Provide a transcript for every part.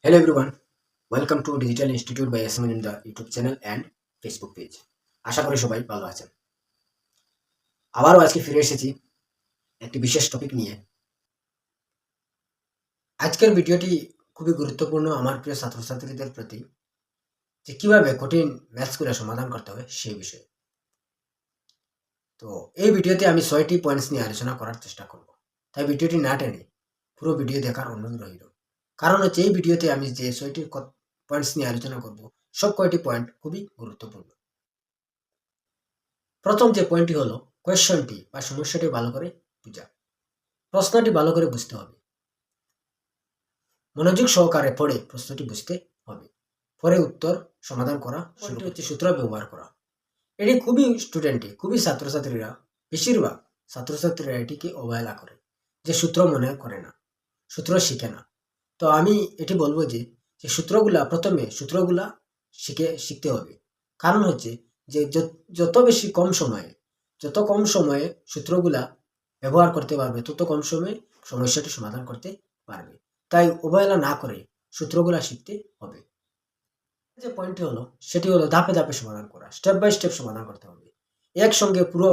Hello everyone, welcome to Digital Institute by Yasmin in the YouTube channel and Facebook page. আশা করি সবাই ভালো আছেন। আবারও আজকে ফিরে এসেছি একটি বিশেষ টপিক নিয়ে। আজকের ভিডিওটি খুবই গুরুত্বপূর্ণ আমার প্রিয় ছাত্রছাত্রীদের প্রতি, যে কিভাবে কঠিন ম্যাথসগুলো সমাধান করতে হয় সেই বিষয়ে। তো এই ভিডিওতে আমি 6টি পয়েন্টস নিয়ে আলোচনা করার চেষ্টা করব। তাই ভিডিওটি না টেনে পুরো ভিডিও দেখার অনুরোধ রইল। কারণ হচ্ছে এই ভিডিওতে আমি যে 6টি পয়েন্টস নিয়ে আলোচনা করব, সব কয়টি পয়েন্ট খুবই গুরুত্বপূর্ণ। প্রথম যে পয়েন্টটি হলো কোয়েশ্চনটি বা সমস্যাটি ভালো করে বুঝা। প্রশ্নটি ভালো করে বুঝতে হবে, মনোযোগ সহকারে পড়ে প্রশ্নটি বুঝতে হবে, পরে উত্তর সমাধান করা শুরু হচ্ছে সূত্র ব্যবহার করা। এটি খুবই ছাত্রছাত্রীরা, বেশিরভাগ ছাত্রছাত্রীরা এটিকে অবহেলা করে, যে সূত্র মনে করে না, সূত্র শিখে না। তো আমি এটি বলবো যে প্রথমে সূত্রগুলা শিখতে হবে। কারণ হচ্ছে যে যত কম সময়ে সূত্রগুলা ব্যবহার করতে পারবে, তত কম সময়ে সমস্যাটি সমাধান করতে পারবে। তাই অবহেলা না করে সূত্রগুলা শিখতে হবে। যে পয়েন্টটি হলো সেটি হলো ধাপে ধাপে সমাধান করা, স্টেপ বাই স্টেপ সমাধান করতে হবে। একসঙ্গে পুরো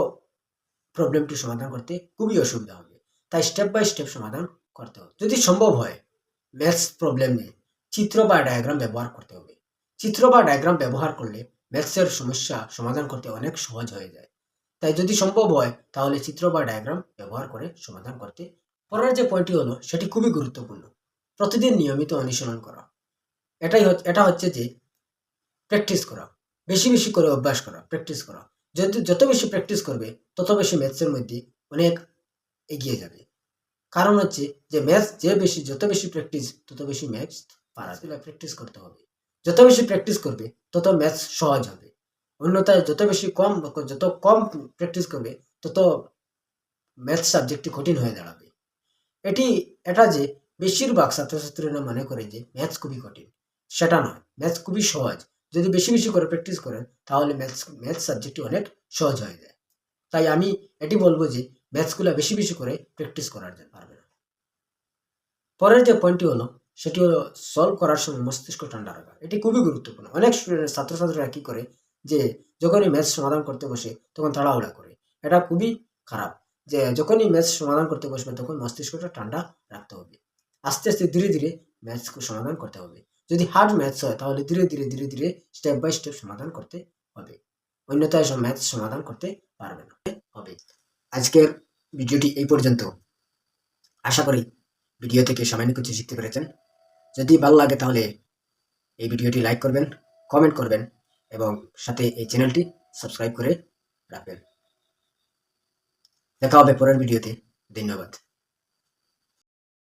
প্রবলেমটি সমাধান করতে খুবই অসুবিধা হবে, তাই স্টেপ বাই স্টেপ সমাধান করতে হবে। যদি সম্ভব হয় ম্যাথস প্রবলেমে চিত্র বা ডায়াগ্রাম ব্যবহার করতে হবে। চিত্র বা ডায়াগ্রাম ব্যবহার করলে ম্যাথসের সমস্যা সমাধান করতে অনেক সহজ হয়ে যায়। তাই যদি সম্ভব হয় তাহলে চিত্র বা ডায়াগ্রাম ব্যবহার করে সমাধান করতে। পরের যে পয়েন্টটি হলো সেটি খুবই গুরুত্বপূর্ণ, প্রতিদিন নিয়মিত অনুশীলন করা। এটা হচ্ছে যে প্র্যাকটিস করা, বেশি বেশি করে অভ্যাস করা, প্র্যাকটিস করা। যত বেশি প্র্যাকটিস করবে তত বেশি ম্যাথসের মধ্যে অনেক এগিয়ে যাবে। কারণ হচ্ছে যে যত বেশি প্র্যাকটিস তত বেশি ম্যাথস পারা যায়। প্র্যাকটিস করতে হবে, যত বেশি প্র্যাকটিস করবে তত ম্যাথস সহজ হবে। অন্যথায় যত কম প্র্যাকটিস করবে তত ম্যাথস সাবজেক্টটি কঠিন হয়ে দাঁড়াবে। এটা যে বেশিরভাগ ছাত্রছাত্রীরা মনে করে যে ম্যাথস খুবই কঠিন, সেটা নয়, ম্যাথস খুবই সহজ। যদি বেশি বেশি করে প্র্যাকটিস করেন তাহলে ম্যাথস সাবজেক্টটি অনেক সহজ হয়ে যায়। তাই আমি এটি বলবো যে ম্যাথসগুলো বেশি বেশি করে প্র্যাকটিস করার পারবে না। পরের যে পয়েন্টটি হলো সেটি হলো সলভ করার সময় মস্তিষ্ক ঠান্ডা রাখা। এটি খুবই গুরুত্বপূর্ণ। অনেক ছাত্রছাত্রীরা কি করে যে যখনই ম্যাথস সমাধান করতে বসে তখন তাড়াহুড়া করে। এটা খুবই খারাপ, যে যখনই ম্যাথস সমাধান করতে বসবে তখন মস্তিষ্কটা ঠান্ডা রাখতে হবে। আস্তে আস্তে ধীরে ধীরে ম্যাথসকে সমাধান করতে হবে। যদি হার্ড ম্যাথস হয় তাহলে ধীরে ধীরে স্টেপ বাই স্টেপ সমাধান করতে হবে, অন্যথায় ম্যাথস সমাধান করতে পারবে না হবে। আজকের ভিডিওটি এই পর্যন্ত। আশা করি ভিডিও থেকে সামান্য কিছু শিখতে পেরেছেন। যদি ভালো লাগে তাহলে এই ভিডিওটি লাইক করবেন, কমেন্ট করবেন এবং সাথে এই চ্যানেলটি সাবস্ক্রাইব করে রাখবেন। দেখা হবে পরের ভিডিওতে। ধন্যবাদ।